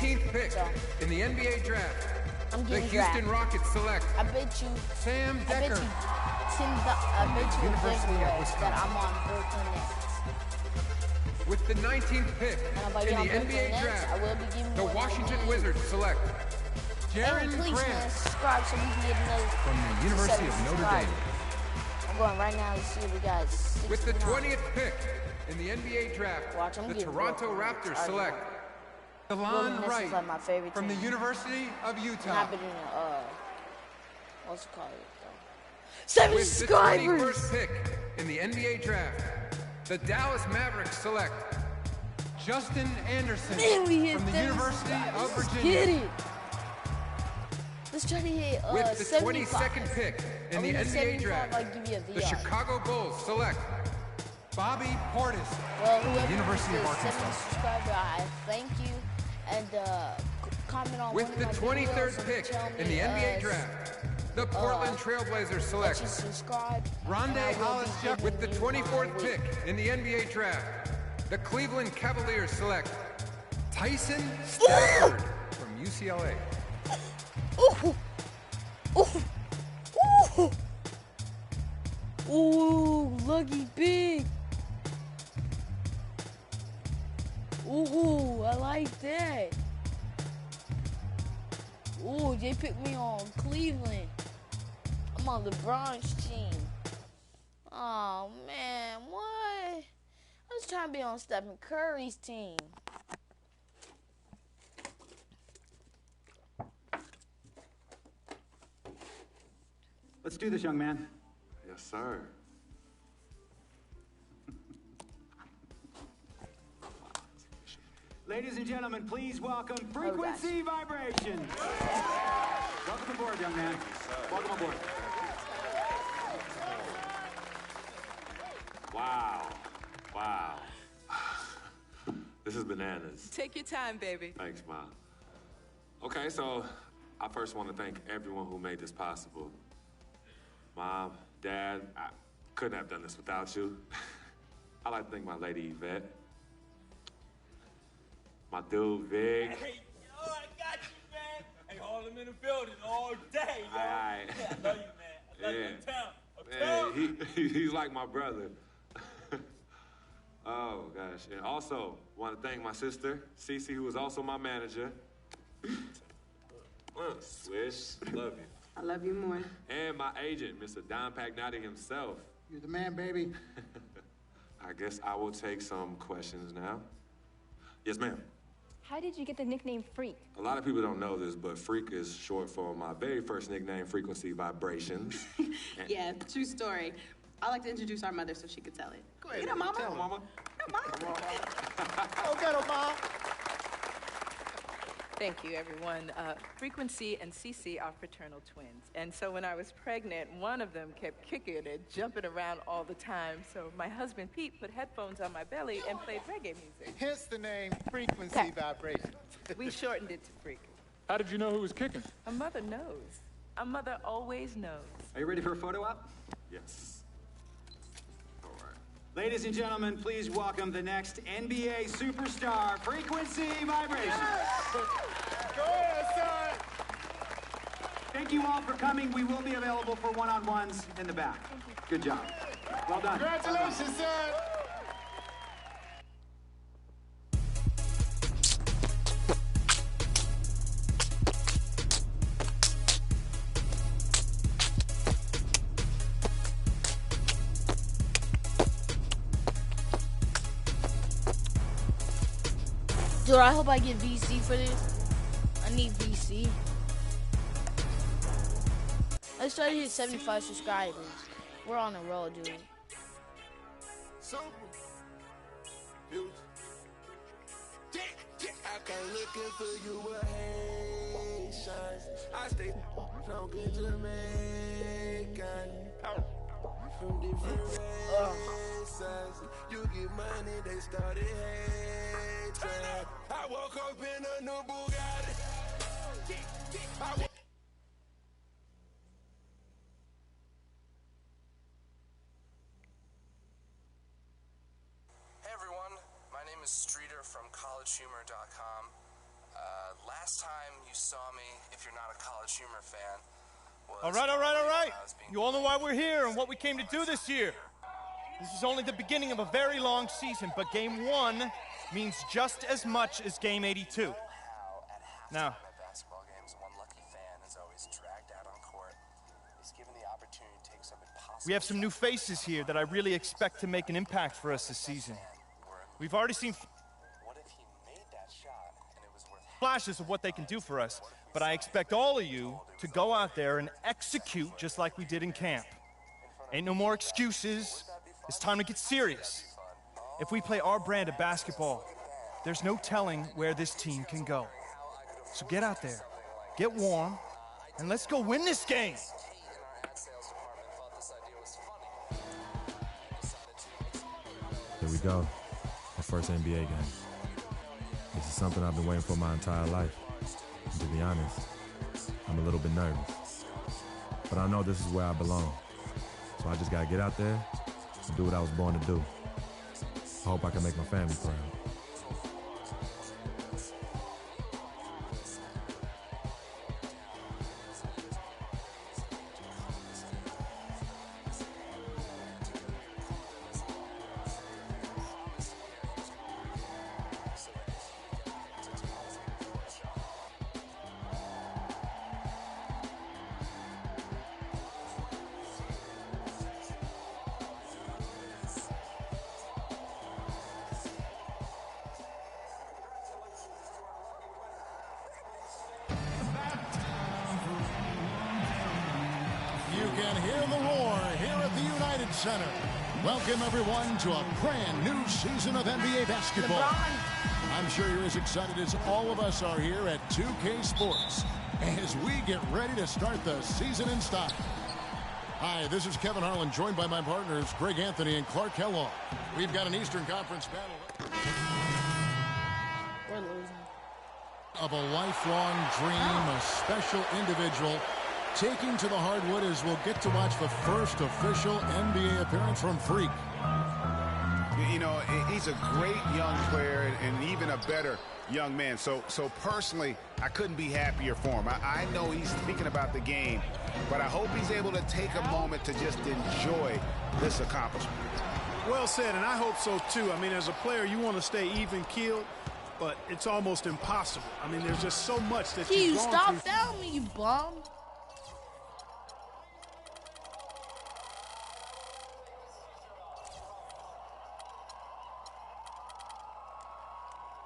18th pick in the NBA draft, I'm the getting Houston Rockets select I bet you Sam Decker. I bet you University of that Wisconsin. I'm on Brooklyn Nets. With the 19th pick And if I in get on the Brooklyn NBA Nets, draft, I will be giving the one Washington away. Wizards select Jaren And please, man, Grant subscribe so we can get another from the University of Notre Dame. I'm going right now to see if we got 69. With the 20th pick in the NBA draft, Watch, I'm the getting Toronto Brooklyn Raptors Nets. select Brooklyn DeLon Nets is Wright like my favorite from the team. University of And Utah. I've been in what's it called? 7 With the subscribers! 21st pick in the NBA draft, the Dallas Mavericks select Justin Anderson Man, we hit from the 30 University of subscribers. Virginia. Get it! Let's try to hit With the 75. 22nd pick in the Only NBA 75, draft, I'll give you a the VR. Chicago Bulls select Bobby Portis Well, from whoever the University of is the Arkansas. 70 subscriber, I thank you. And comment on With one the of my videos 23rd and pick tell in the me, NBA draft, the Portland Trailblazers that select you subscribe. Rondé and I will be Hollis Jefferson. With the giving you 24th my pick in the NBA draft, the Cleveland Cavaliers select Tyson Stafford from UCLA. Ooh! Ooh! Ooh! Ooh! Lucky big! Ooh! I like that! Ooh! They picked me on Cleveland. I'm on LeBron's team. Oh man, what? I was trying to be on Stephen Curry's team. Let's do this, young man. Yes, sir. Ladies and gentlemen, please welcome Frequency Vibrations. Welcome aboard, young man. Welcome aboard. Wow. Wow. This is bananas. Take your time, baby. Thanks, Mom. Okay, so I first want to thank everyone who made this possible. Mom, Dad, I couldn't have done this without you. I'd like to thank my lady Yvette, my dude Vig. Hey, yo, I got you, man. Hey, hold him in the building all day, yo. Aye. Yeah, I love you, man. I love you in town. Man, he's like my brother. Oh, gosh. And also, want to thank my sister, Cece, who is also my manager. Swish, love you. I love you more. And my agent, Mr. Don Pagnotti himself. You're the man, baby. I guess I will take some questions now. Yes, ma'am. How did you get the nickname Freak? A lot of people don't know this, but Freak is short for my very first nickname, Frequency Vibrations. Yeah, true story. I like to introduce our mother so she could tell it. Go ahead, Get her, mama. Tell her, Mama. Come on. Go get her, Mom. Thank you, everyone. Frequency and Cece are fraternal twins. And so when I was pregnant, one of them kept kicking and jumping around all the time. So my husband, Pete, put headphones on my belly and played reggae music. Hence the name Frequency Vibrations. We shortened it to Freak. How did you know who was kicking? A mother knows. A mother always knows. Are you ready for a photo op? Yes. All right. Ladies and gentlemen, please welcome the next NBA superstar, Frequency Vibrations. Go ahead, son. Thank you all for coming. We will be available for one-on-ones in the back. Good job. Well done. Congratulations, son. Dude, I hope I get VC for this. I need VC. Let's try to hit 75 subscribers. We're on a roll, dude. Super. I come looking for you with Haitians. I stay talking Jamaican. From different races. You get money, they started hating. I woke up in a new Bugatti. Hey everyone, my name is Streeter from collegehumor.com. if you're not a College Humor fan. All right. You all know why we're here and what we came to do this year. This is only the beginning of a very long season, but Game 1 means just as much as Game 82. Now, Basketball games, one lucky fan is always dragged out on court. He's given the opportunity to take some impossible. we have some new faces here that I really expect to make an impact for us this season. We've already seen What if he made that shot and it was worth flashes of what they can do for us, but I expect all of you to go out there and execute just like we did in camp. Ain't no more excuses. It's time to get serious. If we play our brand of basketball, there's no telling where this team can go. So get out there, get warm, and let's go win this game. Here we go, my first NBA game. This is something I've been waiting for my entire life. And to be honest, I'm a little bit nervous. But I know this is where I belong. So I just gotta get out there and do what I was born to do. I hope I can make my family proud. You can hear the roar here at the United Center. Welcome, everyone, to a brand new season of NBA basketball. I'm sure you're as excited as all of us are here at 2K Sports as we get ready to start the season in style. Hi, this is Kevin Harlan, joined by my partners, Greg Anthony and Clark Kellogg. We've got an Eastern Conference battle We're losing. of a lifelong dream, a special individual taking to the hardwood as we'll get to watch the first official NBA appearance from Freak. You know, he's a great young player and even a better young man. So personally, I couldn't be happier for him. I know he's thinking about the game, but I hope he's able to take a moment to just enjoy this accomplishment. Well said, and I hope so too. I mean, as a player, you want to stay even-keeled, but it's almost impossible. I mean, there's just so much that You you've gone stop through. fouling me, you bum.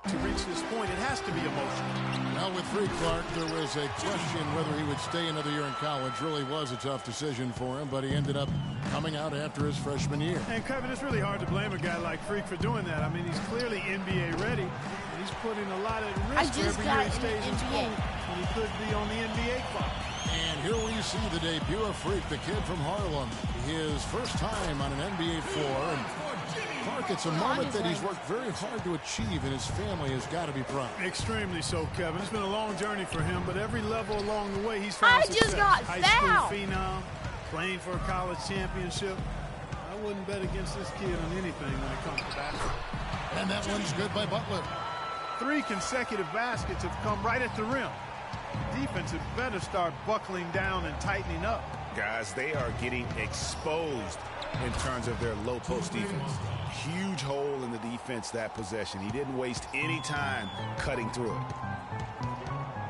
To reach this point, it has to be emotional. Now with Freak, Clark, there was a question whether he would stay another year in college. Really was a tough decision for him, but he ended up coming out after his freshman year. And Kevin, it's really hard to blame a guy like Freak for doing that. I mean, he's clearly NBA ready. And he's putting a lot at risk for every year he stays in school when he could be on the NBA clock. And here we see the debut of Freak, the kid from Harlem. His first time on an NBA floor. And Clark, it's a moment that he's worked very hard to achieve, and his family has got to be proud. Extremely so, Kevin. It's been a long journey for him, but every level along the way, he's found success. just got High fouled. school phenom, playing for a college championship. I wouldn't bet against this kid on anything when it comes to basketball. And that one's good by Butler. 3 consecutive baskets have come right at the rim. Defense had better start buckling down and tightening up. Guys, they are getting exposed in terms of their low post defense. Huge hole in the defense that possession. He didn't waste any time cutting through it.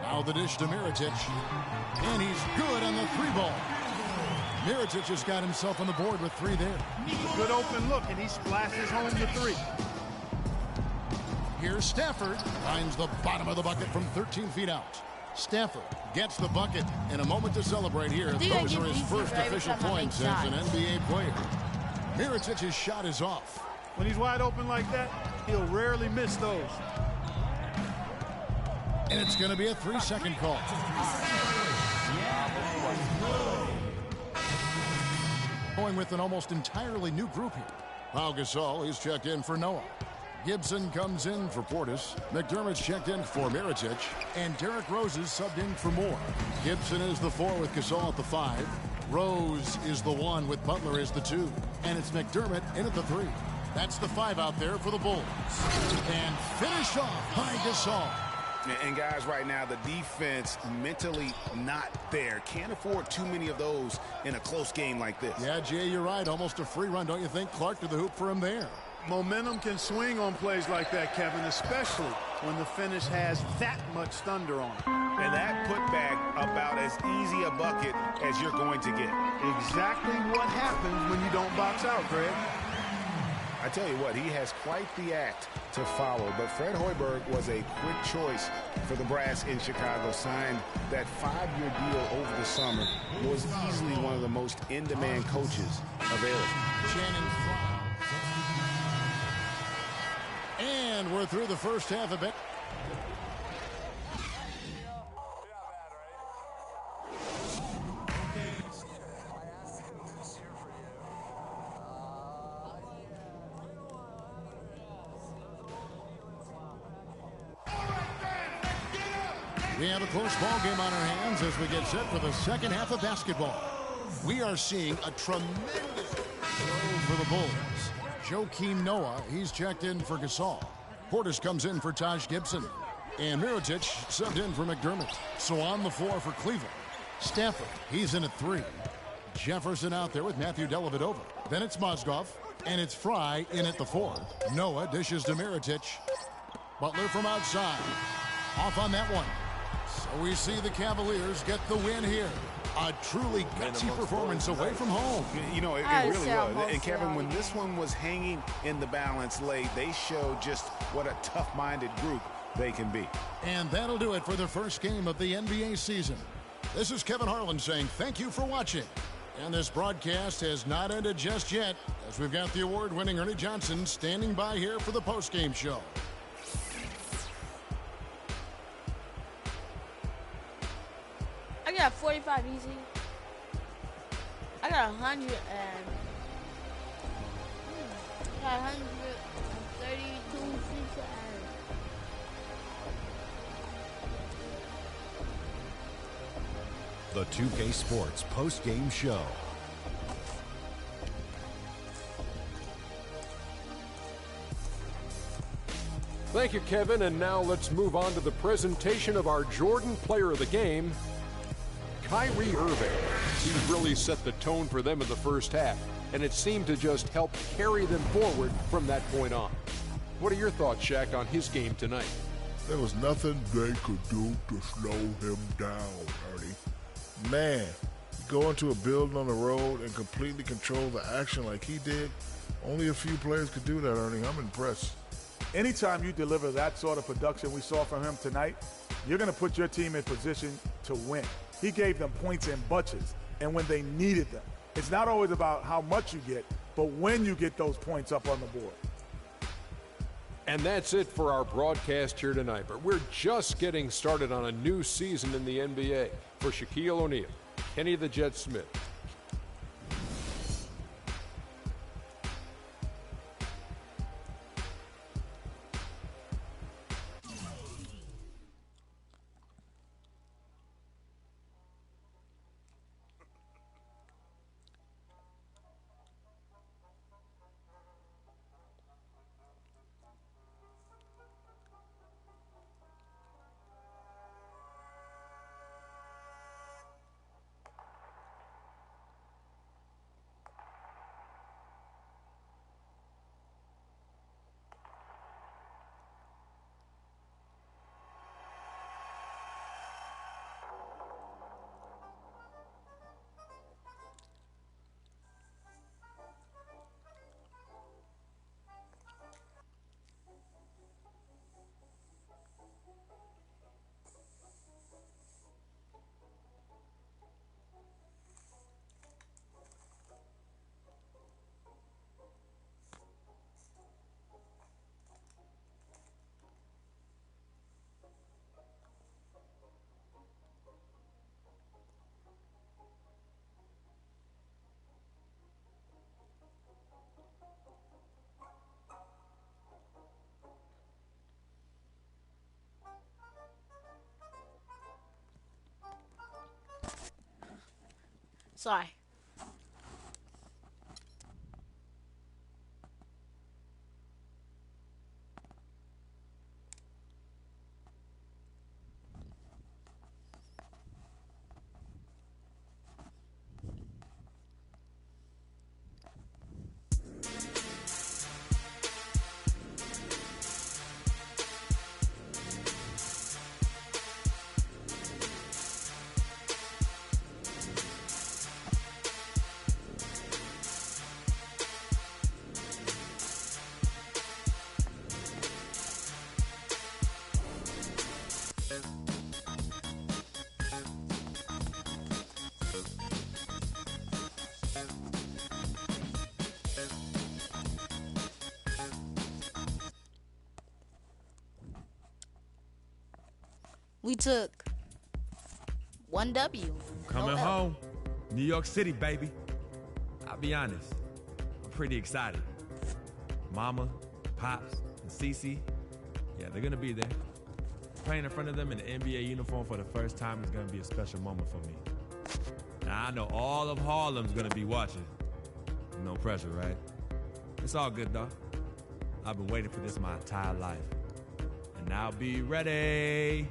Now the dish to Mirotic. And he's good on the 3-ball. Mirotic has got himself on the board with 3 there. Good open look, and he splashes home the 3. Here's Stafford. Finds the bottom of the bucket from 13 feet out. Stafford gets the bucket, and a moment to celebrate here. Those are his first official points as an NBA player. Mirotic's shot is off. When he's wide open like that, he'll rarely miss those. And it's going to be a 3-second call. Going with an almost entirely new group here. Pau Gasol, he's checked in for Noah. Gibson comes in for Portis. McDermott's checked in for Mirotic. And Derrick Rose is subbed in for Moore. Gibson is the 4 with Gasol at the 5. Rose is the 1 with Butler as the 2. And it's McDermott in at the 3. That's the 5 out there for the Bulls. And finish off by Gasol. And guys, right now, the defense mentally not there. Can't afford too many of those in a close game like this. Yeah, Jay, you're right. Almost a free run, don't you think? Clark to the hoop for him there. Momentum can swing on plays like that, Kevin, especially when the finish has that much thunder on it. And that putback about as easy a bucket as you're going to get. Exactly what happens when you don't box out, Greg. I tell you what, he has quite the act to follow, but Fred Hoiberg was a quick choice for the Brass in Chicago. Signed that 5-year deal over the summer. Was easily one of the most in-demand coaches available. Channing Frye. And we're through the first half of it. We have a close ball game on our hands as we get set for the second half of basketball. We are seeing a tremendous show for the Bulls. Joakim Noah, he's checked in for Gasol. Portis comes in for Taj Gibson. And Mirotic subbed in for McDermott. So on the floor for Cleveland. Stafford, he's in at 3. Jefferson out there with Matthew Dellavedova. Then it's Mozgov. And it's Frye in at the 4. Noah dishes to Mirotic. Butler from outside. Off on that one. So we see the Cavaliers get the win here. A truly gutsy performance away from home. You know, it really was. And Kevin, when this one was hanging in the balance late, they showed just what a tough-minded group they can be. And that'll do it for the first game of the NBA season. This is Kevin Harlan saying thank you for watching. And this broadcast has not ended just yet, as we've got the award-winning Ernie Johnson standing by here for the post-game show. I got 45 easy. I got 132 feet. The 2K Sports post-game show. Thank you, Kevin. And now let's move on to the presentation of our Jordan Player of the Game, Kyrie Irving. He really set the tone for them in the first half, and it seemed to just help carry them forward from that point on. What are your thoughts, Shaq, on his game tonight? There was nothing they could do to slow him down, Ernie. Man, go into a building on the road and completely control the action like he did, only a few players could do that, Ernie. I'm impressed. Anytime you deliver that sort of production we saw from him tonight, you're going to put your team in position to win. He gave them points in bunches, and when they needed them. It's not always about how much you get, but when you get those points up on the board. And that's it for our broadcast here tonight. But we're just getting started on a new season in the NBA. For Shaquille O'Neal, Kenny the Jet Smith, Sorry. We took 1 W. Coming home. New York City, baby. I'll be honest. I'm pretty excited. Mama, Pops, and Cece, yeah, they're going to be there. Playing in front of them in the NBA uniform for the first time is going to be a special moment for me. Now, I know all of Harlem's going to be watching. No pressure, right? It's all good, though. I've been waiting for this my entire life. And now be ready.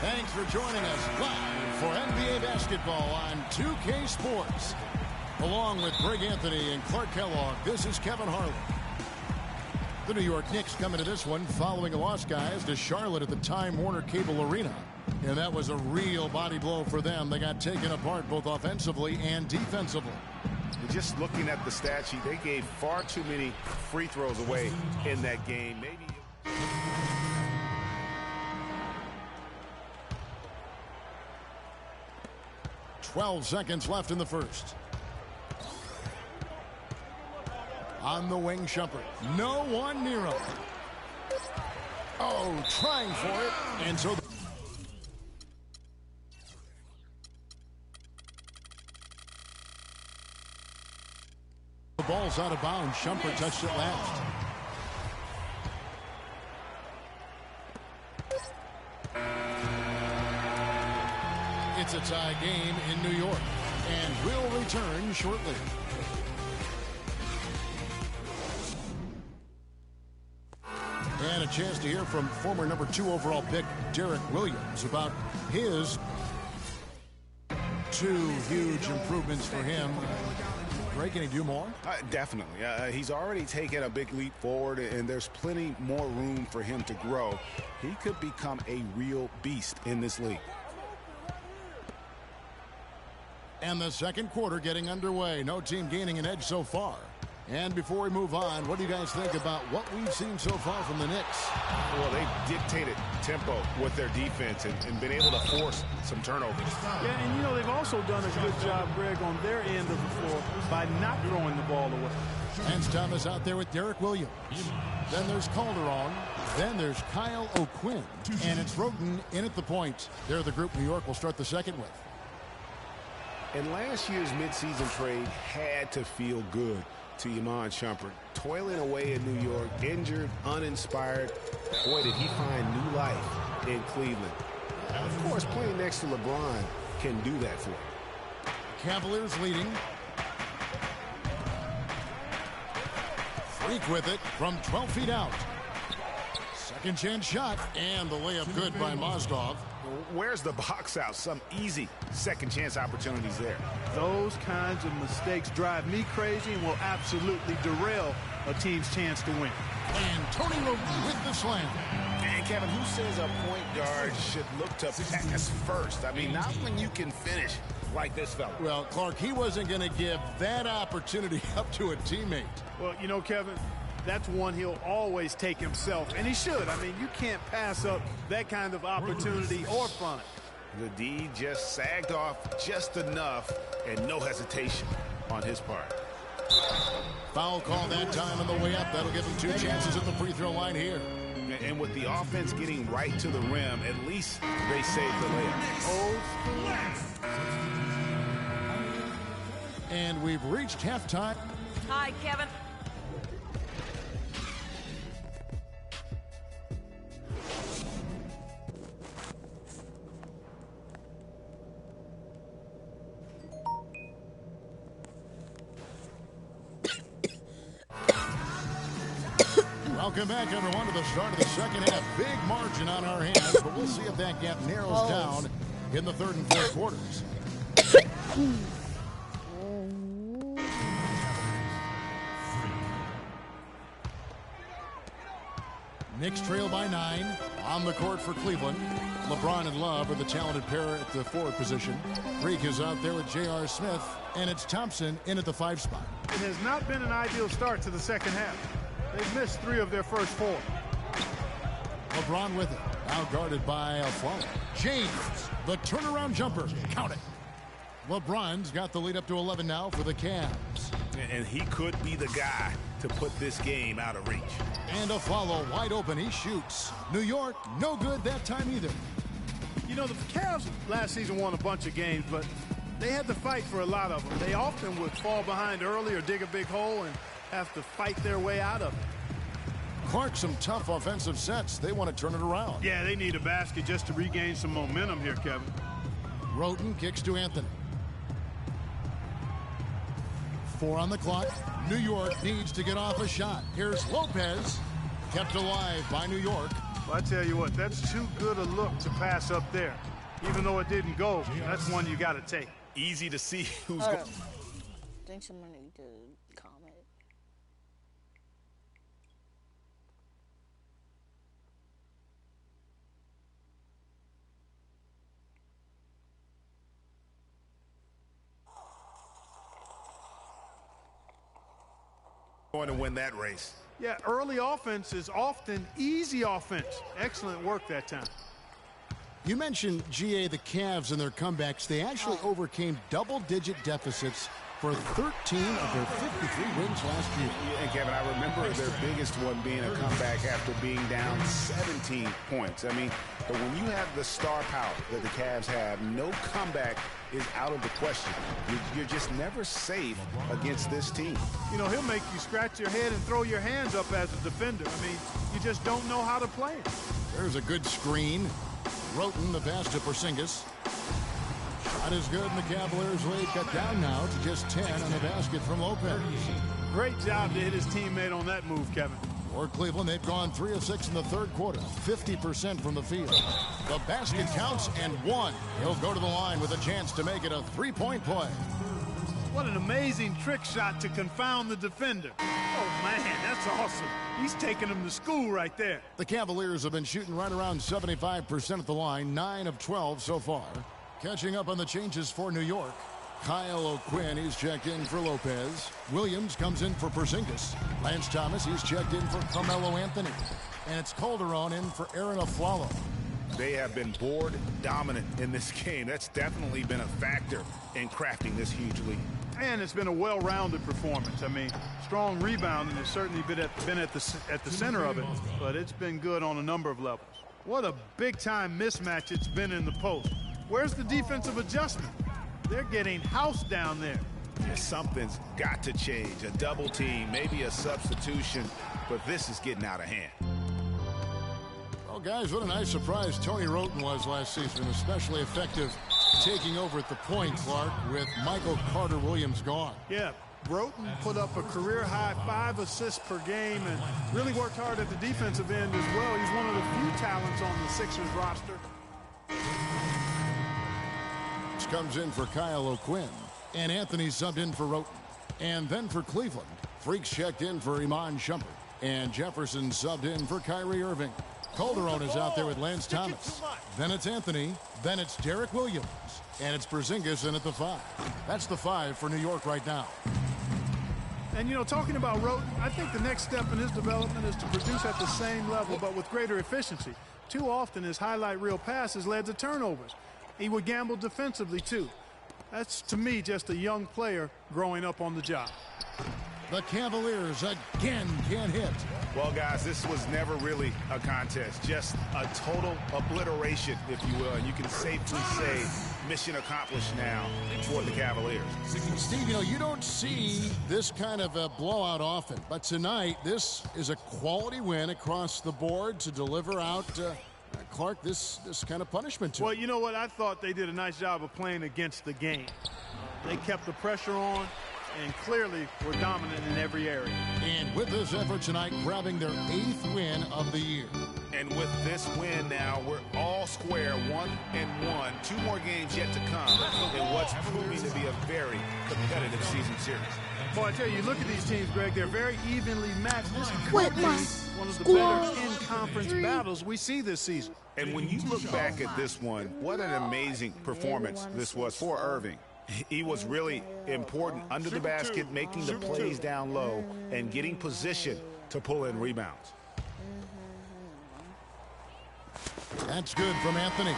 Thanks for joining us live for NBA basketball on 2K Sports. Along with Greg Anthony and Clark Kellogg, this is Kevin Harlan. The New York Knicks coming to this one following a loss, guys, to Charlotte at the Time Warner Cable Arena. And that was a real body blow for them. They got taken apart both offensively and defensively. Just looking at the stat sheet, they gave far too many free throws away in that game. Maybe 12 seconds left in the first. On the wing, Shumpert. No one near him. Oh, trying for it. And so the ball's out of bounds. Shumpert touched it last. It's a tie game in New York, and we'll return shortly. And a chance to hear from former number 2 overall pick Derek Williams about his 2 huge improvements for him. Greg, can he do more? Definitely. He's already taken a big leap forward, and there's plenty more room for him to grow. He could become a real beast in this league. And the second quarter getting underway. No team gaining an edge so far. And before we move on, what do you guys think about what we've seen so far from the Knicks? Well, they've dictated tempo with their defense and been able to force some turnovers. Yeah, and you know, they've also done a good job, Greg, on their end of the floor by not throwing the ball away. Lance Thomas out there with Derek Williams. Then there's Calderon. Then there's Kyle O'Quinn. And it's Roten in at the point. They're the group New York will start the second with. And last year's midseason trade had to feel good to Iman Shumpert. Toiling away in New York, injured, uninspired. Boy, did he find new life in Cleveland. And of course, playing next to LeBron can do that for him. Cavaliers leading. Freak with it from 12 feet out. Second chance shot, and the layup good by Mozdov. Where's the box out? Some easy second chance opportunities there. Those kinds of mistakes drive me crazy and will absolutely derail a team's chance to win. And Tony Roten with the slam. And Kevin, who says a point guard should look to pass first? I mean, not when you can finish like this fella. Well, Clark, he wasn't going to give that opportunity up to a teammate. Well, you know, Kevin, that's one he'll always take himself, and he should. I mean, you can't pass up that kind of opportunity or fun. The D just sagged off just enough, and no hesitation on his part. Foul call that time on the way up. That'll give him 2 chances at the free throw line here. And with the offense getting right to the rim, at least they saved the layup. And we've reached halftime. Hi, Kevin. Welcome back, everyone, to the start of the second half. Big margin on our hands, but we'll see if that gap narrows down in the third and fourth quarters. Knicks trail by 9 on the court for Cleveland. LeBron and Love are the talented pair at the forward position. Freak is out there with J.R. Smith, and it's Thompson in at the 5 spot. It has not been an ideal start to the second half. They've missed 3 of their first 4. LeBron with it. Now guarded by Afflalo. James, the turnaround jumper. Count it. LeBron's got the lead up to 11 now for the Cavs. And he could be the guy to put this game out of reach. And Afflalo wide open. He shoots. New York, no good that time either. You know, the Cavs last season won a bunch of games, but they had to fight for a lot of them. They often would fall behind early or dig a big hole and have to fight their way out of it. Clark, some tough offensive sets. They want to turn it around. Yeah, they need a basket just to regain some momentum here, Kevin. Roten kicks to Anthony. 4 on the clock. New York needs to get off a shot. Here's Lopez, kept alive by New York. Well, I tell you what, that's too good a look to pass up there. Even though it didn't go, that's one you got to take. Easy to see who's going. I think someone needs to comment. Going to win that race. Yeah, early offense is often easy offense. Excellent work that time. You mentioned, GA, the Cavs and their comebacks. They actually overcame double-digit deficits for 13 of their 53 wins last year. And, Kevin, I remember their biggest one being a comeback after being down 17 points. I mean, but when you have the star power that the Cavs have, no comeback is out of the question. You're just never safe against this team. You know, he'll make you scratch your head and throw your hands up as a defender. I mean, you just don't know how to play him. There's a good screen. Roten, the pass to Porzingis. Shot is good, and the Cavaliers lead cut down now to just 10 on the basket from Lopez. Great job to hit his teammate on that move, Kevin. For Cleveland, they've gone 3 of 6 in the third quarter, 50% from the field. The basket counts and 1. He'll go to the line with a chance to make it a 3-point play. What an amazing trick shot to confound the defender. Oh, man, that's awesome. He's taking him to school right there. The Cavaliers have been shooting right around 75% at the line, 9 of 12 so far. Catching up on the changes for New York. Kyle O'Quinn, he's checked in for Lopez. Williams comes in for Porzingis. Lance Thomas, he's checked in for Carmelo Anthony. And it's Calderon in for Aaron Afflalo. They have been board dominant in this game. That's definitely been a factor in crafting this huge lead. And it's been a well-rounded performance. I mean, strong rebounding has certainly been at the center of it, but it's been good on a number of levels. What a big-time mismatch it's been in the post. Where's the defensive adjustment? They're getting housed down there. Yeah, something's got to change. A double team, maybe a substitution, but this is getting out of hand. Well, guys, what a nice surprise Tony Roten was last season, especially effective taking over at the point, Clark, with Michael Carter-Williams gone. Yeah, Roten put up a career-high 5 assists per game and really worked hard at the defensive end as well. He's one of the few talents on the Sixers roster. Comes in for Kyle O'Quinn. And Anthony subbed in for Roten. And then for Cleveland, Freaks checked in for Iman Shumpert. And Jefferson subbed in for Kyrie Irving. Calderon is out there with Lance Thomas. Then it's Anthony. Then it's Derek Williams. And it's Porzingis in at the 5. That's the 5 for New York right now. And, you know, talking about Roten, I think the next step in his development is to produce at the same level but with greater efficiency. Too often his highlight reel passes led to turnovers. He would gamble defensively, too. That's, to me, just a young player growing up on the job. The Cavaliers again can't hit. Well, guys, this was never really a contest. Just a total obliteration, if you will. And you can safely say mission accomplished now for the Cavaliers. Steve, you know, you don't see this kind of a blowout often, but tonight this is a quality win across the board to deliver out Clark this kind of punishment to him. Well, you know what? I thought they did a nice job of playing against the game. They kept the pressure on and clearly were dominant in every area. And with this effort tonight, grabbing their 8th win of the year. And with this win now, we're all square, 1-1. 2 more games yet to come in what's proving to be a very competitive season series. Boy, I tell you, look at these teams, Greg. They're very evenly matched. This could be one of the better in-conference battles we see this season. And when you look back at this one, what an amazing performance this was for Irving. He was really important under the basket, making the plays down low and getting position to pull in rebounds. That's good from Anthony.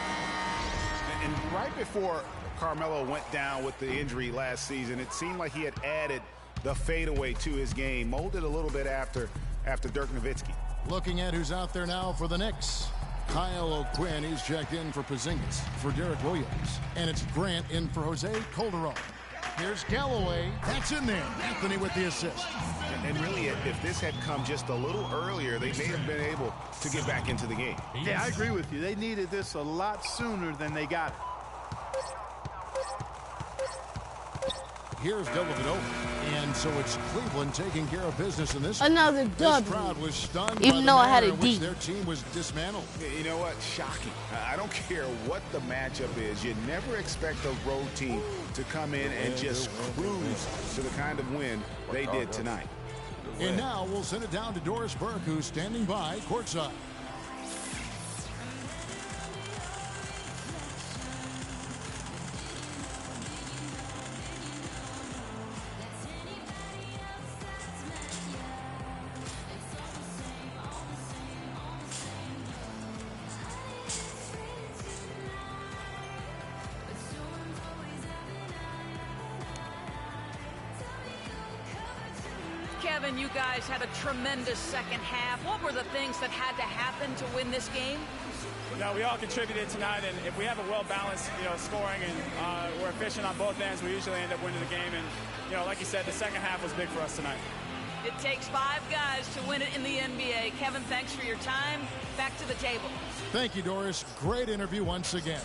And right before Carmelo went down with the injury last season, it seemed like he had added the fadeaway to his game, molded a little bit after Dirk Nowitzki. Looking at who's out there now for the Knicks. Kyle O'Quinn, he's checked in for Porzingis, for Derek Williams. And it's Grant in for Jose Calderon. Here's Galloway. That's in there. Anthony with the assist. And really, if this had come just a little earlier, they may have been able to get back into the game. Yeah, I agree with you. They needed this a lot sooner than they got it. Here's Dellavedova. And so it's Cleveland taking care of business in this. Another W. This crowd was stunned even by though the I had manner a in which D. their team was dismantled. You know what? Shocking. I don't care what the matchup is. You never expect a road team to come in and just cruise to the kind of win they did tonight. And now we'll send it down to Doris Burke, who's standing by courtside. Kevin, you guys had a tremendous second half. What were the things that had to happen to win this game? No, we all contributed tonight, and if we have a well-balanced, scoring and we're efficient on both ends, we usually end up winning the game. And, like you said, the second half was big for us tonight. It takes 5 guys to win it in the NBA. Kevin, thanks for your time. Back to the table. Thank you, Doris. Great interview once again.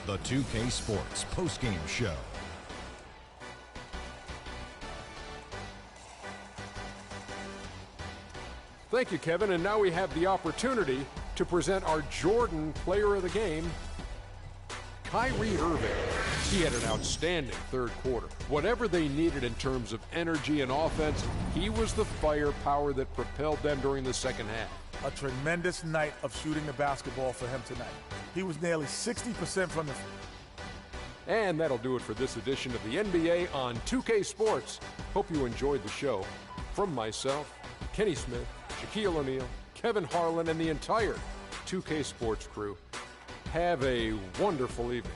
The 2K Sports postgame show. Thank you, Kevin. And now we have the opportunity to present our Jordan Player of the Game, Kyrie Irving. He had an outstanding third quarter. Whatever they needed in terms of energy and offense, he was the firepower that propelled them during the second half. A tremendous night of shooting the basketball for him tonight. He was nearly 60% from the... And that'll do it for this edition of the NBA on 2K Sports. Hope you enjoyed the show. From myself, Kenny Smith, Shaquille O'Neal, Kevin Harlan, and the entire 2K Sports crew, have a wonderful evening.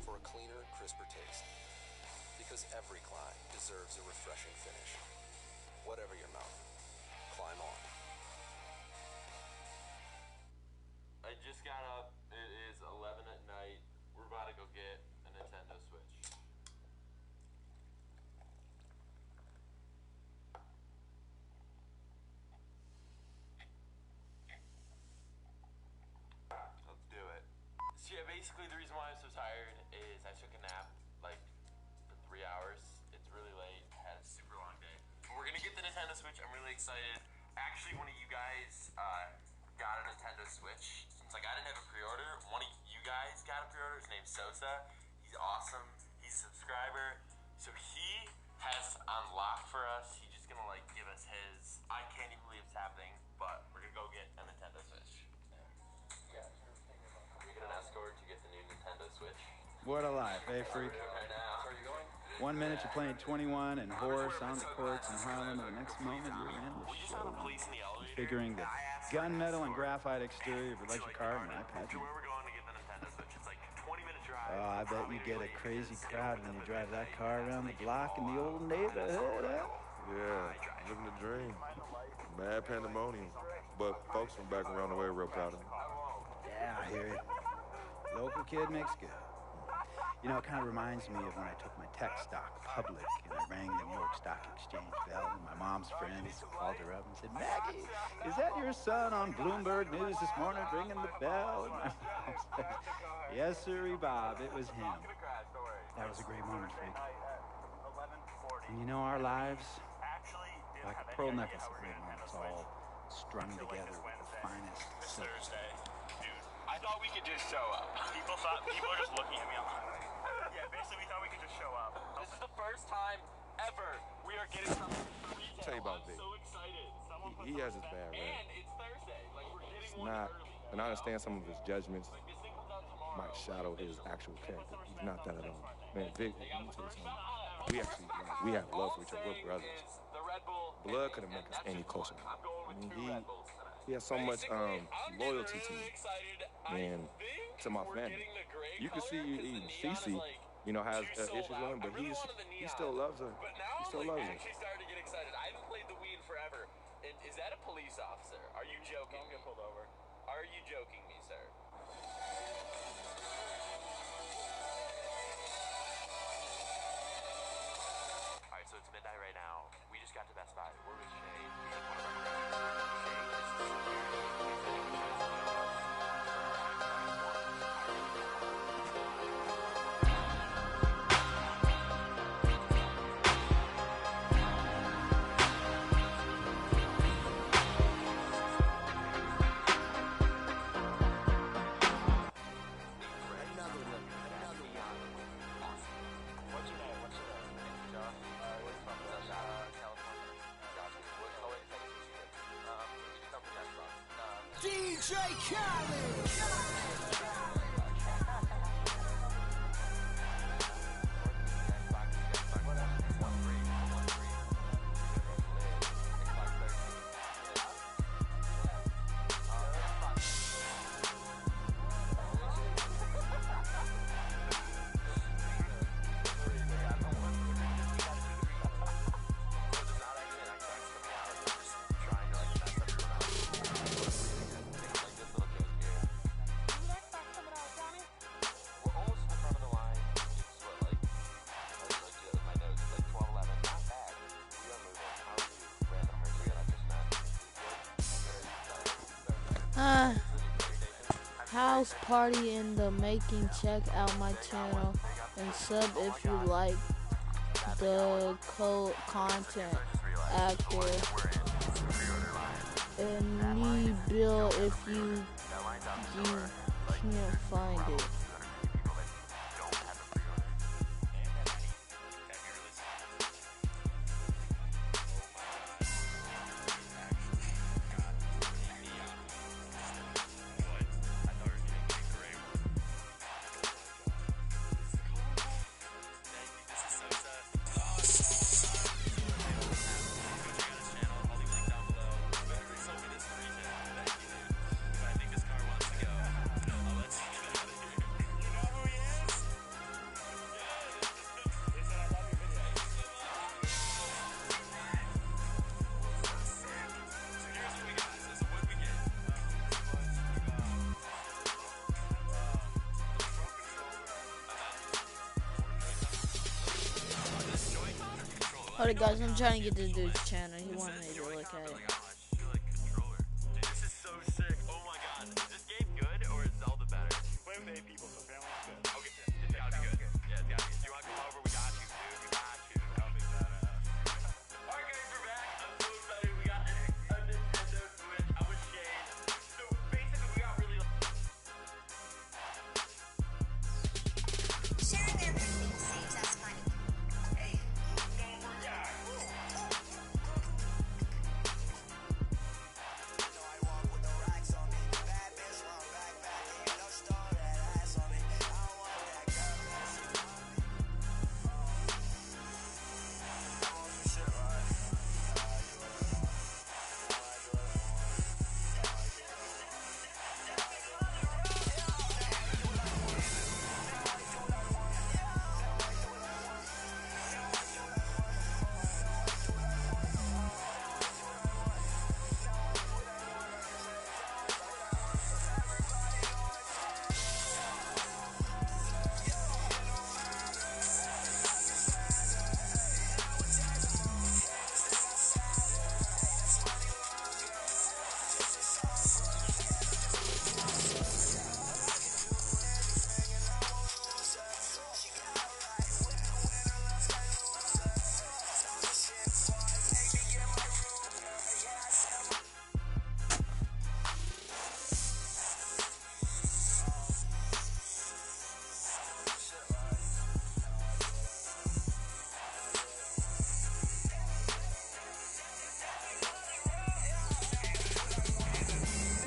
For a cleaner, crisper taste. Because every climb deserves a refreshing finish. Whatever your mountain, climb on. I just got up. It is 11 at night. We're about to go get a Nintendo Switch. Let's do it. So yeah, basically the reason why I'm so tired is I took a nap like for 3 hours. It's really late. Had a super long day. But we're gonna get the Nintendo Switch. I'm really excited. Actually, one of you guys got a Nintendo Switch. Since like I didn't have a pre-order, one of you guys got a pre-order. His name's Sosa. He's awesome. He's a subscriber. So he has unlocked for us. He's just gonna like give us his. I can't even believe it's happening, but we're gonna go get a Nintendo Switch. Yeah. We get an escort to get the new Nintendo Switch. What a life, eh, freak? Right now. Where are you going? 1 minute you're playing 21 and Horace on the courts in Harlem, and the next moment you're in the show. Figuring the gunmetal and graphite exterior of your electric car and iPad. Oh, I bet you get a crazy crowd when you drive that car around the block in the old neighborhood, huh? Yeah, living the dream. Mad pandemonium. But folks from back around the way are real proud of me. Yeah, I hear it. Local kid makes good. You know, it kind of reminds me of when I took my tech stock public and I rang the New York Stock Exchange bell and my mom's friends called her up and said, Maggie, is that your son on Bloomberg News this morning ringing the bell? And my mom said, yes, sirree, Bob, it was him. That was a great moment, Frank. And you know, our lives, like a pearl necklace of great moments, all strung together with the finest silk. Thursday, dude. I thought we could just show up. People are just looking at me online. Yeah, basically we thought we could just show up. This is the first time ever we are getting something for retail. Tell you about Vic. So excited. He has his bad rap. And it's Thursday. Like, we're getting one early. And I understand some of his judgments might shadow his actual character. He's not that at all. Man, Vic, let me tell you something. We have love for each other. We're brothers. Blood couldn't make us any closer. I mean, he has so much loyalty to me and to my family. You can see even Cece, you know, has issues with him, but he still loves her. He still loves her. I actually started to get excited. I haven't played the weed forever. And is that a police officer? Are you joking? Don't get pulled over. Are you joking me, sir? Alright, so it's midnight right now. We just got to Best Buy. We're with Shay. DJ Khaled! House party in the making. Check out my channel and sub if you like the content. Actor and need bill if you can't find it. Alright guys, I'm trying to get this dude's channel. He wanted me to look at it. This is so sick. Oh my god. Is this game good or is Zelda better? Play with 8 people, so family's good. Okay, it's gotta be good. Yeah, it's gotta be. You wanna come over? We got you, dude. We got you. That'll be badass. Alright guys, we're back. I'm so excited. We got a Nintendo Switch. I'm with Shane. So basically we got really sharing everything saves us money. Hey, don't work out.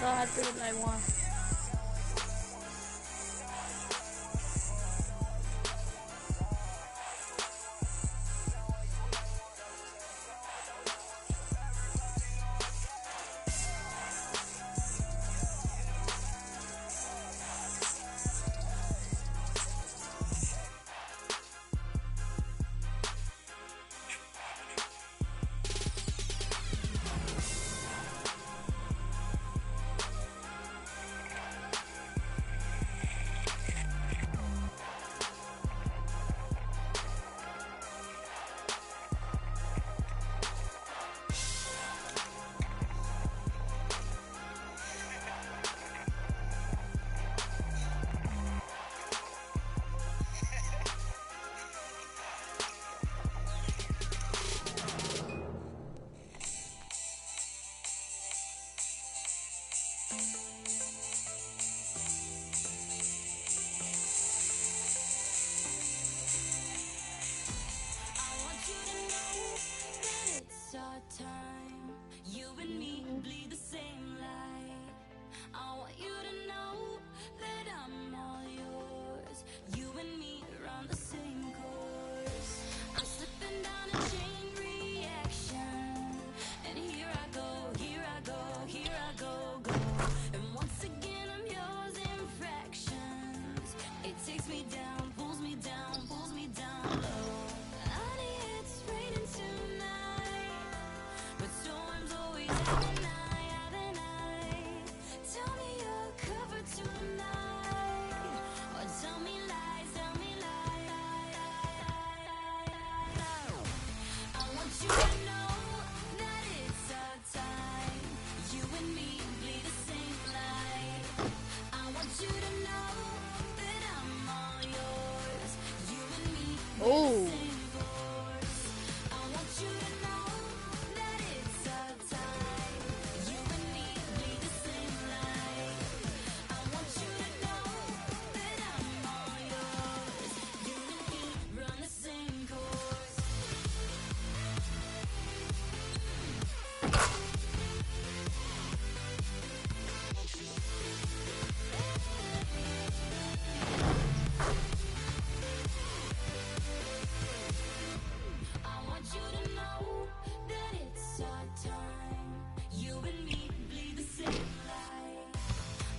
So I do what I want. Time, you and me bleed the same light. I want you to know that I'm all yours. You and me are on the same course. I'm slipping down a chain reaction, and here I go, here I go, here I go. And once again I'm yours in fractions. It takes me down, pulls me down, pulls me down low. Honey, it's raining tonight, but storms always have an eye. Tell me you're covered tonight, or tell me lies, tell me lies. I want you to know that it's our time. You and me bleed the same light. I want you to know that I'm all yours. You and me bleed the same course. I want you to know that it's our time. You and me bleed the same light. I want you to know that I'm all yours. You and me run the same course. I want you to know that it's our time. You and me bleed the same light.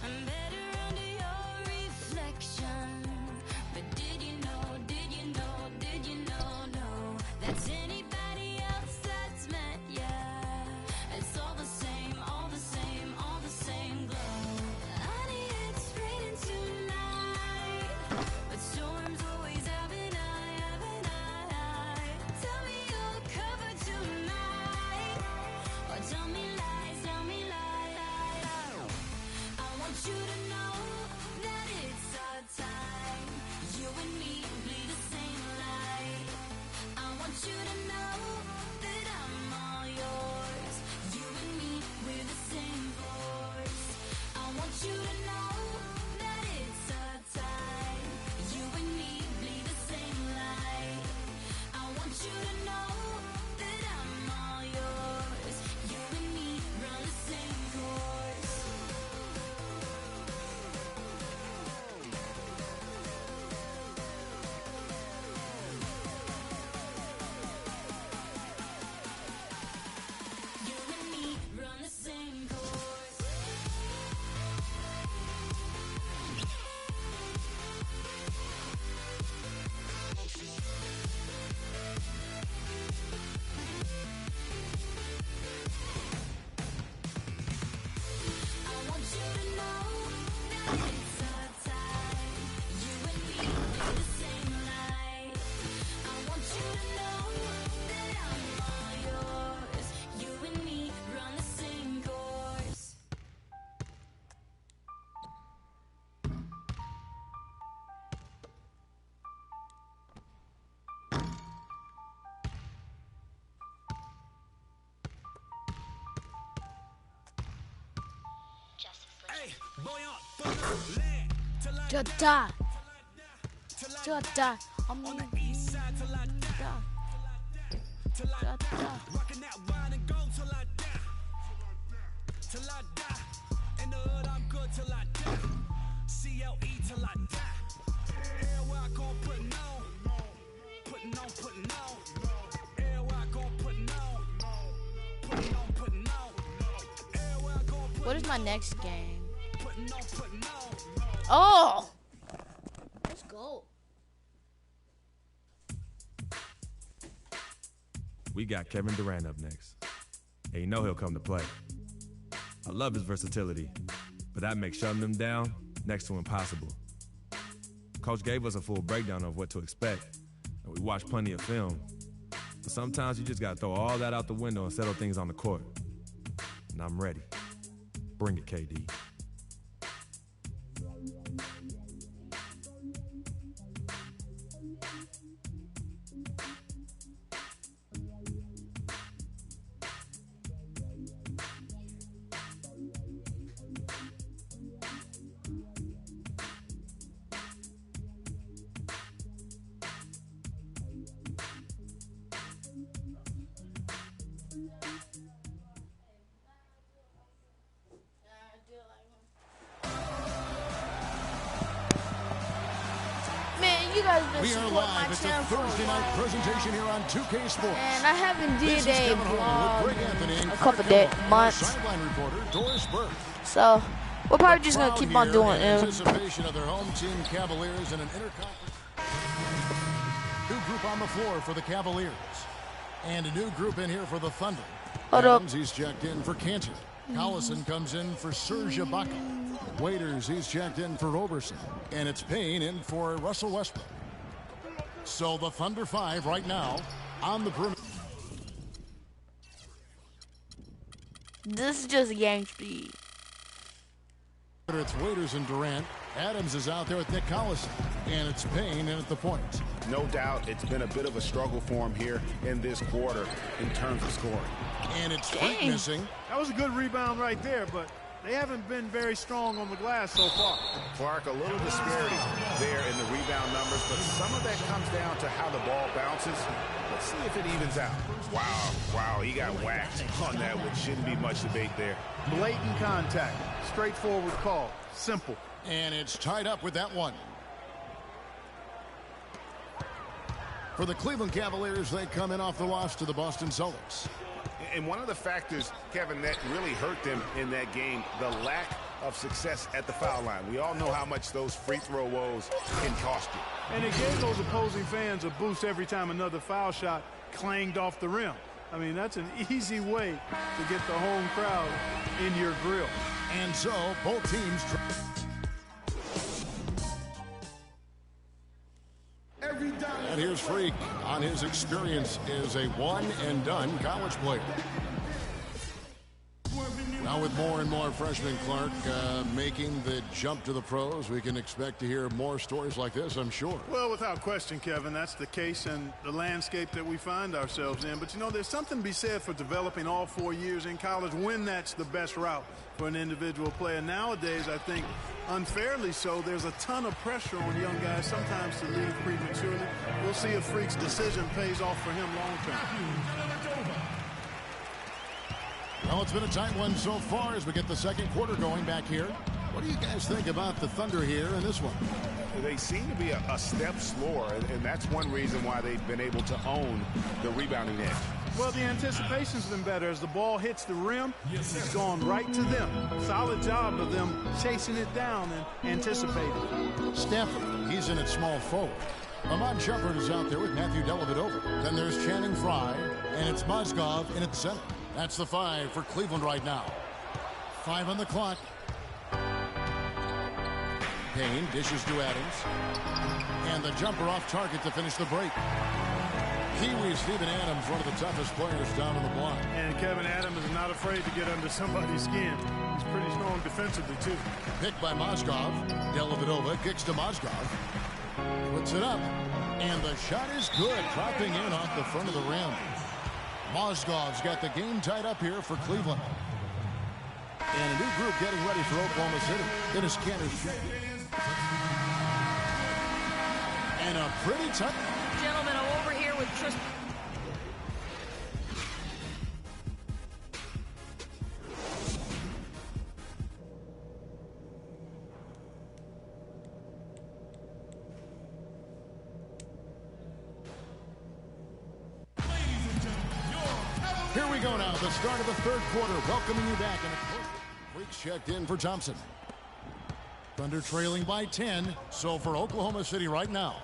I'm better under your reflection. But did you know, did you know, did you know, no, that's anybody else that's meant, yeah. It's all the same, all the same, all the same glow. Honey, it's raining tonight, but storms always have an eye, have an eye. Tell me you're covered tonight, or tell me lies, tell me lies. I want you to know that it's our time. You and me bleed the same light. I want you to know that I'm all yours. You and me, we're the same force. I want you to know that it's our time. You and me bleed the same light. I want you to know that I'm all yours. You and me run the same course. You and me run the same course. I want you to know that it's our time. You and me bleed the same light. I want you to know that I'm all yours. You and me run the same course. Jada. Jada. I'm on the east side till I die. Rockin' that wine and gold till I die. Till I die. In the hood, I'm good till I die. CLE till I die. Everywhere I go, putting on. Putting on, putting on. Everywhere I go, putting on. Putting on, putting on. Everywhere I go, putting on. What is my next game? Putting on, putting on. Oh! Let's go. We got Kevin Durant up next. And you know he'll come to play. I love his versatility, but that makes shutting him down next to impossible. Coach gave us a full breakdown of what to expect, and we watched plenty of film. But sometimes you just gotta throw all that out the window and settle things on the court. And I'm ready. Bring it, KD. You guys been We are supporting live. my It's a channel for a Thursday night while. presentation here on 2K Sports. And I haven't This did is a Kevin Harlan with vlog Greg Anthony and a Clark couple Kellogg, months. Sideline reporter Doris Burke. So we're probably just gonna Crowd keep on here doing in it. anticipation of their home team Cavaliers in an interconference. New group on the floor for the Cavaliers. And a new group in here for the Thunder. Hold up. Adams, he's checked in for Cantor. Collison comes in for Serge Ibaka. Waiters, he's checked in for Roberson. And it's Payne in for Russell Westbrook. So the Thunder 5 right now on the perimeter. This is just game speed. It's Waiters and Durant. Adams is out there with Nick Collison. And it's Payne in at the point. No doubt it's been a bit of a struggle for him here in this quarter in terms of scoring. And it's Frank missing. That was a good rebound right there, but they haven't been very strong on the glass so far. Clark, a little disparity there in the rebound numbers, but some of that comes down to how the ball bounces. Let's see if it evens out. Wow, he got whacked on that, which shouldn't be much debate there. Blatant contact. Straightforward call. Simple. And it's tied up with that one. For the Cleveland Cavaliers, they come in off the loss to the Boston Celtics. And one of the factors, Kevin, that really hurt them in that game, the lack of success at the foul line. We all know how much those free throw woes can cost you. And it gave those opposing fans a boost every time another foul shot clanged off the rim. I mean, that's an easy way to get the home crowd in your grill. And so, both teams... And here's Freak on his experience as a one-and-done college player. Now with more and more freshmen, Clark, making the jump to the pros, we can expect to hear more stories like this, I'm sure. Well, without question, Kevin, that's the case and the landscape that we find ourselves in. But, you know, there's something to be said for developing all 4 years in college when that's the best route for an individual player. Nowadays, I think, unfairly so, there's a ton of pressure on young guys sometimes to leave prematurely. We'll see if Freak's decision pays off for him long term. Well, it's been a tight one so far as we get the second quarter going back here. What do you guys think about the Thunder here in this one? They seem to be a step slower, and that's one reason why they've been able to own the rebounding edge. Well, the anticipation's been better. As the ball hits the rim, it's gone right to them. Solid job of them chasing it down and anticipating. Stanford, he's in at small forward. Ahmad Shumpert is out there with Matthew Dellavedova. Then there's Channing Frye, and it's Mozgov in at center. That's the 5 for Cleveland right now. 5 on the clock. Payne dishes to Adams. And the jumper off target to finish the break. Kiwi Steven Adams, one of the toughest players down on the block. And Kevin Adams is not afraid to get under somebody's skin. He's pretty strong defensively, too. Picked by Mozgov. Dellavedova kicks to Mozgov. Puts it up. And the shot is good. Dropping in off the front of the rim. Mozgov's got the game tied up here for Cleveland. And a new group getting ready for Oklahoma City. Dennis Cantor. And a pretty tough. Gentlemen, I'm over here with Tristan. go now. The start of the third quarter. Welcoming you back. And Freaks checked in for Thompson. Thunder trailing by 10. So for Oklahoma City right now,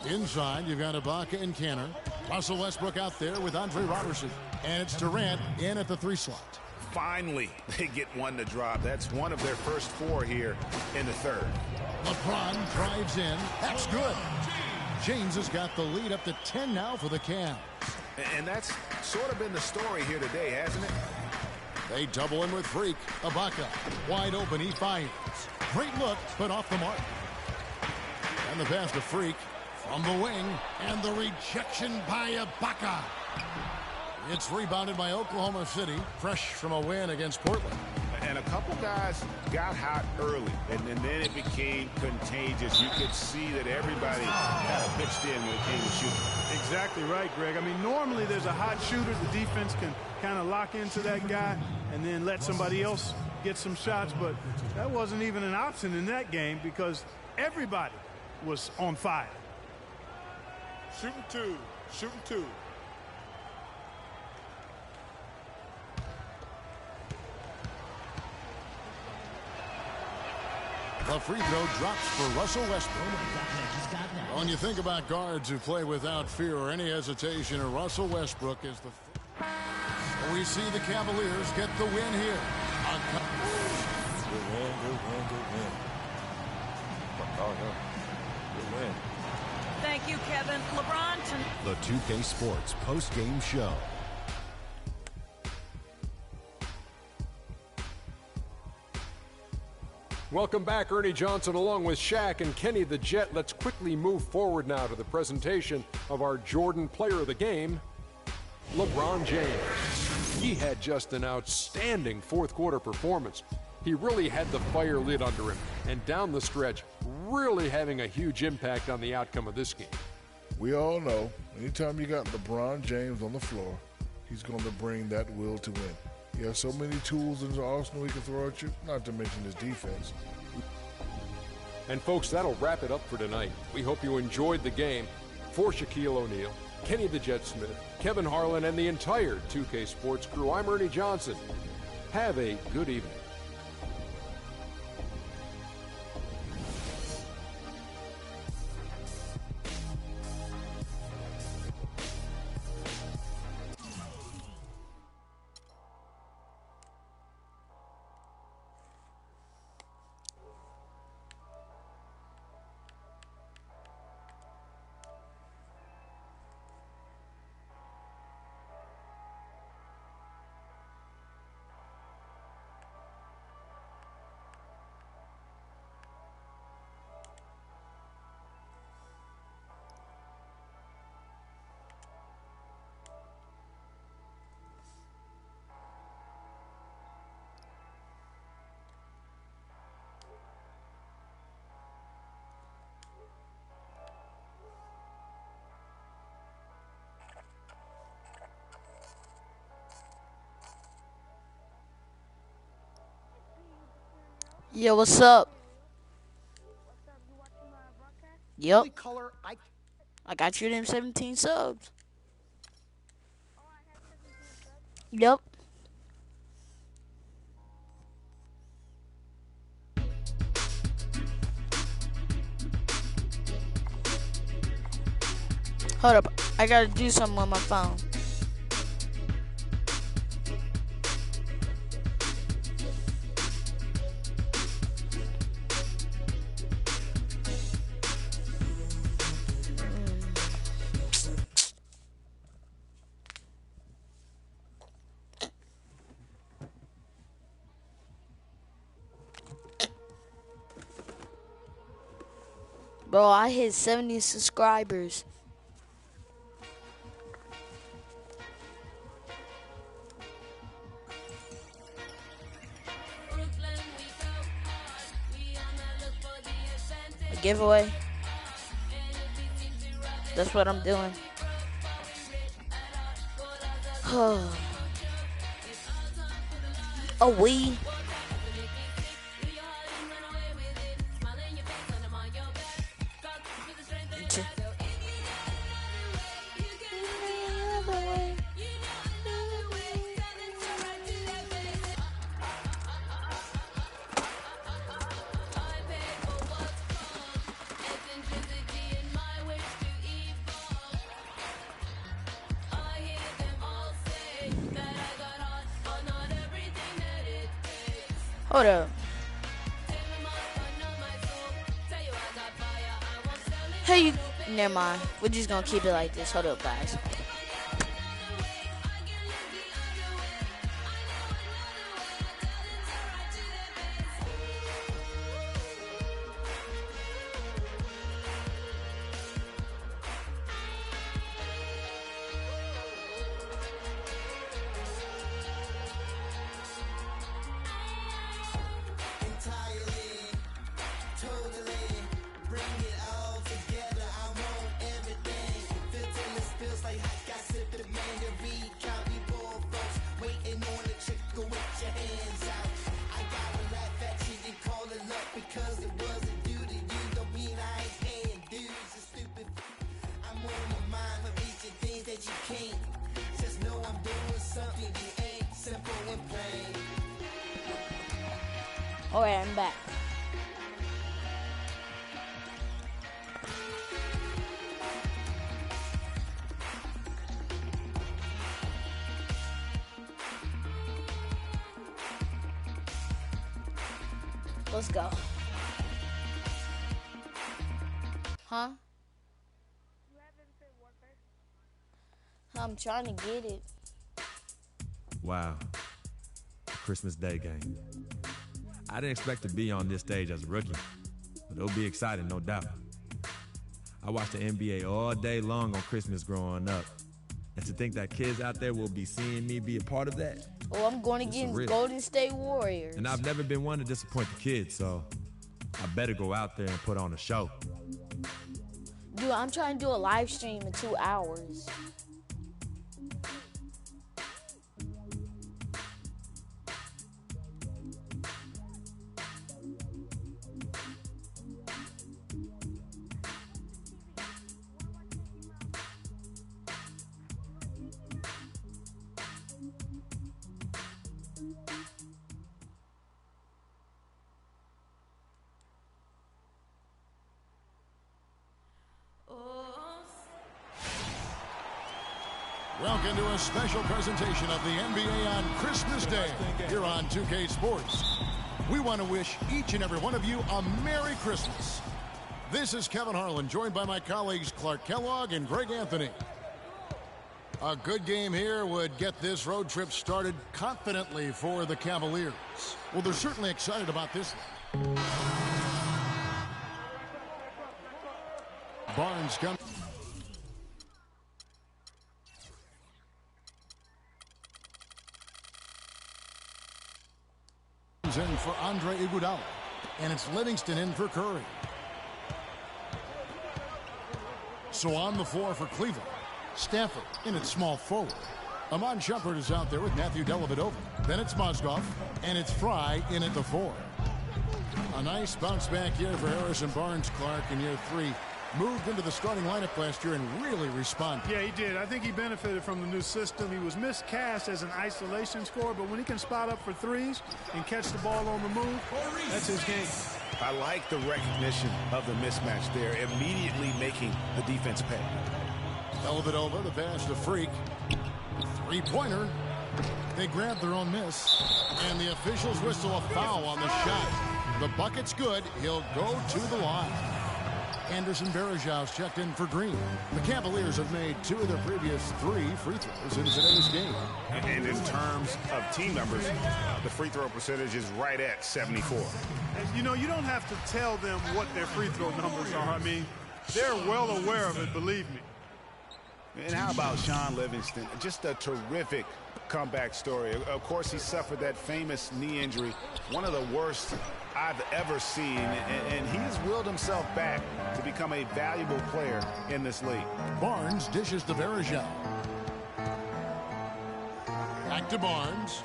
inside you've got Ibaka and Kanter. Russell Westbrook out there with Andre Robertson. And it's Durant in at the 3 slot. Finally, they get one to drop. That's one of their first 4 here in the third. LeBron drives in. That's good. James has got the lead up to 10 now for the Cavs. And that's sort of been the story here today, hasn't it? They double him with Freak. Ibaka wide open. He fires. Great look, but off the mark. And the pass to Freak from the wing. And the rejection by Ibaka. It's rebounded by Oklahoma City, fresh from a win against Portland. And a couple guys got hot early, and then it became contagious. You could see that everybody kind of pitched in when it came to shooting. Exactly right, Greg. I mean, normally there's a hot shooter. The defense can kind of lock into that guy and then let somebody else get some shots. But that wasn't even an option in that game because everybody was on fire. Shooting 2. Shooting 2. The free throw drops for Russell Westbrook. When you think about guards who play without fear or any hesitation, Russell Westbrook is the... We see the Cavaliers get the win here. Good win, good win, good win. Oh, no. Good win. Thank you, Kevin. LeBron. The 2K Sports post-game show. Welcome back, Ernie Johnson, along with Shaq and Kenny the Jet. Let's quickly move forward now to the presentation of our Jordan Player of the Game, LeBron James. He had just an outstanding fourth quarter performance. He really had the fire lit under him, and down the stretch, really having a huge impact on the outcome of this game. We all know, anytime you got LeBron James on the floor, he's going to bring that will to win. He has so many tools in his arsenal he can throw at you, not to mention his defense. And folks, that'll wrap it up for tonight. We hope you enjoyed the game. For Shaquille O'Neal, Kenny the Jet Smith, Kevin Harlan, and the entire 2K Sports crew, I'm Ernie Johnson. Have a good evening. Yo, what's up? Yep. I got you them 17 subs. Yep. Hold up. I gotta do something on my phone. Bro, I hit 70 subscribers. A giveaway. That's what I'm doing. Oh, we. Hold up. Hey, never mind. We're just gonna keep it like this. Hold up, guys. Alright, I'm back. Let's go. Huh? I'm trying to get it. Wow. Christmas Day game. I didn't expect to be on this stage as a rookie, but it'll be exciting, no doubt. I watched the NBA all day long on Christmas growing up. And to think that kids out there will be seeing me be a part of that. Oh, I'm going against Golden State Warriors. And I've never been one to disappoint the kids, so I better go out there and put on a show. Dude, I'm trying to do a live stream in 2 hours. Welcome to a special presentation of the NBA on Christmas Day here on 2K Sports. We want to wish each and every one of you a Merry Christmas. This is Kevin Harlan, joined by my colleagues Clark Kellogg and Greg Anthony. A good game here would get this road trip started confidently for the Cavaliers. Well, they're certainly excited about this one. Barnes comes. In for Andre Iguodala, and it's Livingston in for Curry. So on the floor for Cleveland, Stafford in at small forward. Amon Shumpert is out there with Matthew Dellavedova. Then it's Mozgov, and it's Fry in at the 4. A nice bounce back year for Harrison Barnes, Clark, in year 3. Moved into the starting lineup last year and really responded. Yeah, he did. I think he benefited from the new system. He was miscast as an isolation scorer, but when he can spot up for threes and catch the ball on the move, that's his game. I like the recognition of the mismatch there, immediately making the defense pay. Dellavedova, the pass to Freak. Three-pointer. They grab their own miss, and the officials whistle a foul on the shot. The bucket's good. He'll go to the line. Anderson Varejão's checked in for Green. The Cavaliers have made 2 of their previous 3 free throws in today's game. And in terms of team numbers, the free throw percentage is right at 74. You know, you don't have to tell them what their free throw numbers are. I mean, they're well aware of it, believe me. And how about Sean Livingston? Just a terrific comeback story. Of course, he suffered that famous knee injury, one of the worst I've ever seen, and he has willed himself back to become a valuable player in this league. Barnes dishes to Varejão. Back to Barnes.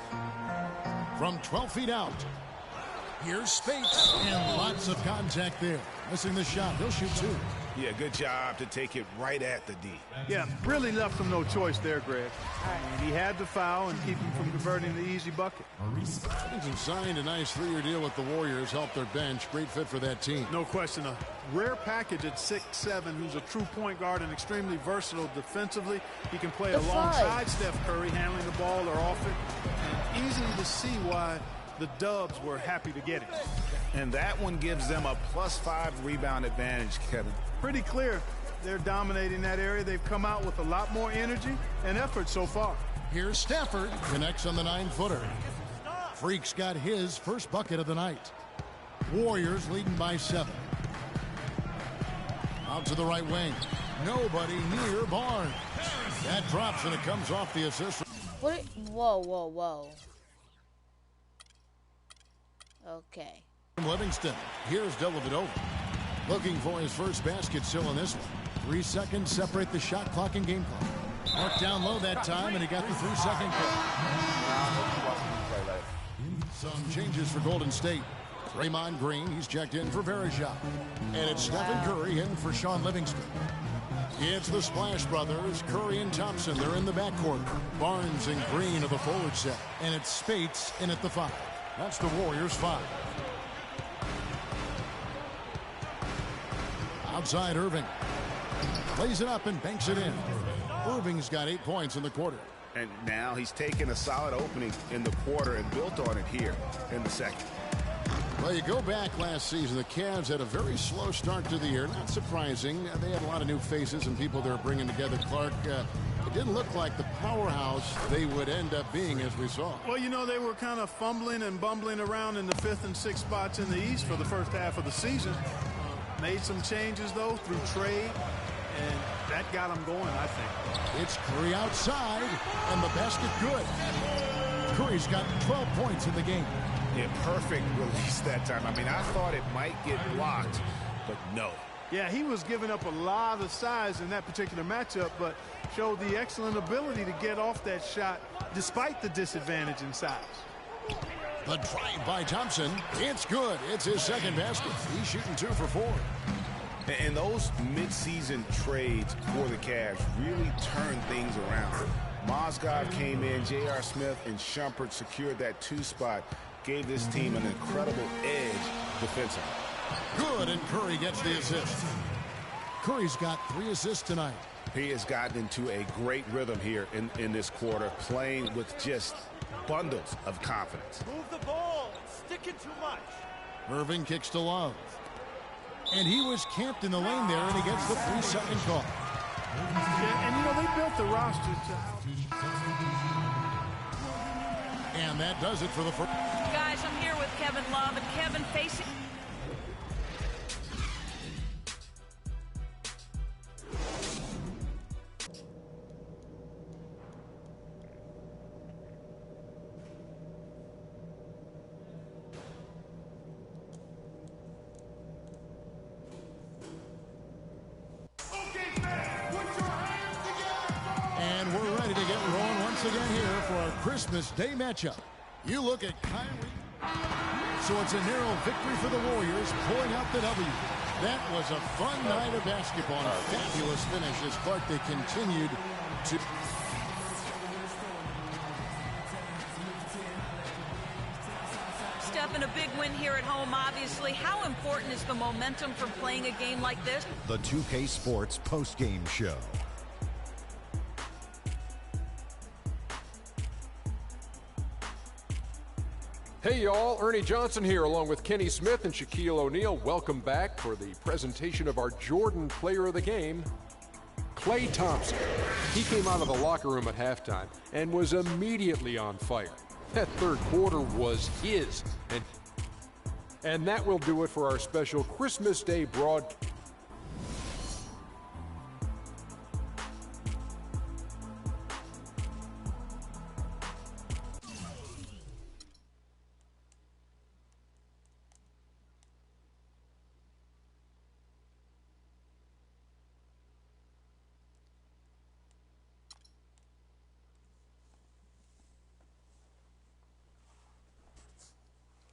From 12 feet out. Here's Spates, and lots of contact there. Missing the shot. He'll shoot 2. Yeah, good job to take it right at the D. Yeah, really left him no choice there, Greg. He had to foul and keep him from converting the easy bucket. Livingston signed a nice 3-year deal with the Warriors, helped their bench. Great fit for that team. No question. A rare package at 6'7", who's a true point guard and extremely versatile defensively. He can play alongside Steph Curry, handling the ball or off it. And easy to see why the Dubs were happy to get it. And that one gives them a +5 rebound advantage, Kevin. Pretty clear. They're dominating that area. They've come out with a lot more energy and effort so far. Here's Stafford, connects on the 9-footer. Freak's got his first bucket of the night. Warriors leading by 7. Out to the right wing. Nobody near Barnes. That drops and it comes off the assist. What? Whoa, whoa, whoa. Okay. Livingston. Here's Dellavedova. Looking for his first basket still in this one. 3 seconds separate the shot clock and game clock. Marked down low that time, and he got the 3-second call. Some changes for Golden State. Draymond Green, he's checked in for Verejao. And it's Stephen Curry in for Sean Livingston. It's the Splash Brothers, Curry and Thompson. They're in the backcourt. Barnes and Green are the forward set. And it's Spates in at the 5. That's the Warriors' 5. Outside Irving. Plays it up and banks it in. Irving's got 8 points in the quarter. And now he's taken a solid opening in the quarter and built on it here in the second. Well, you go back last season, the Cavs had a very slow start to the year. Not surprising. They had a lot of new faces and people they're bringing together. Clark, it didn't look like the powerhouse they would end up being, as we saw. Well, you know, they were kind of fumbling and bumbling around in the 5th and 6th spots in the East for the first half of the season. Made some changes, though, through trade, and that got them going, I think. It's Curry outside, and the basket good. Curry's got 12 points in the game. Yeah, perfect release that time. I mean, I thought it might get blocked, but no. Yeah, he was giving up a lot of size in that particular matchup, but showed the excellent ability to get off that shot despite the disadvantage in size. The drive by Thompson. It's good. It's his second basket. He's shooting 2 for 4. And those midseason trades for the Cavs really turned things around. Mozgov came in, J.R. Smith and Shumpert secured that 2 spot, gave this team an incredible edge defensively. Good, and Curry gets the assist. Curry's got 3 assists tonight. He has gotten into a great rhythm here in this quarter, playing with just bundles of confidence. Move the ball. Sticking too much. Irving kicks to Love. And he was camped in the lane there, and he gets the 3-second call. Yeah, and you know, they built the roster to... And that does it for the first. Guys, I'm here with Kevin Love, and Kevin facing... Christmas Day matchup. You look at Kyrie. So it's a narrow victory for the Warriors, pulling out the W. That was a fun night of basketball and a fabulous finish as Clark, they continued to... Stephen, a big win here at home, obviously. How important is the momentum from playing a game like this? The 2K Sports post-game show. Hey y'all, Ernie Johnson here along with Kenny Smith and Shaquille O'Neal. Welcome back for the presentation of our Jordan Player of the Game, Klay Thompson. He came out of the locker room at halftime and was immediately on fire. That third quarter was his. And that will do it for our special Christmas Day broadcast.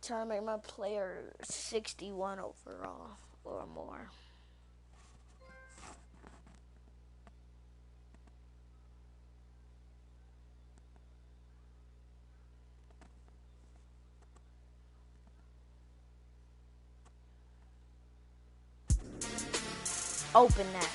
Trying to make my player 61 overall or more. Open that.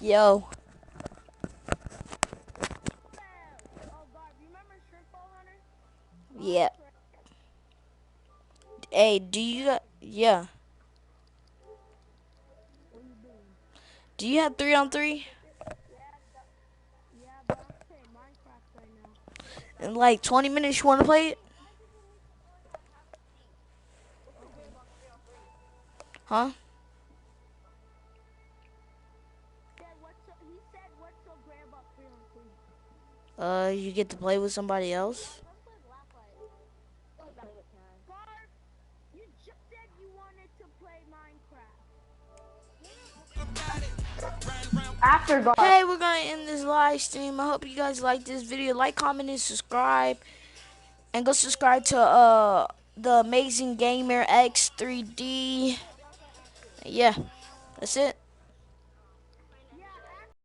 Yo. Yeah. Hey, do you yeah. Do you have 3-on-3? In like 20 minutes you wanna play it? Huh? You get to play with somebody else? After God. Hey, we're gonna end this live stream. I hope you guys like this video. Like, comment, and subscribe. And go subscribe to the Amazing Gamer X3D. Yeah, that's it.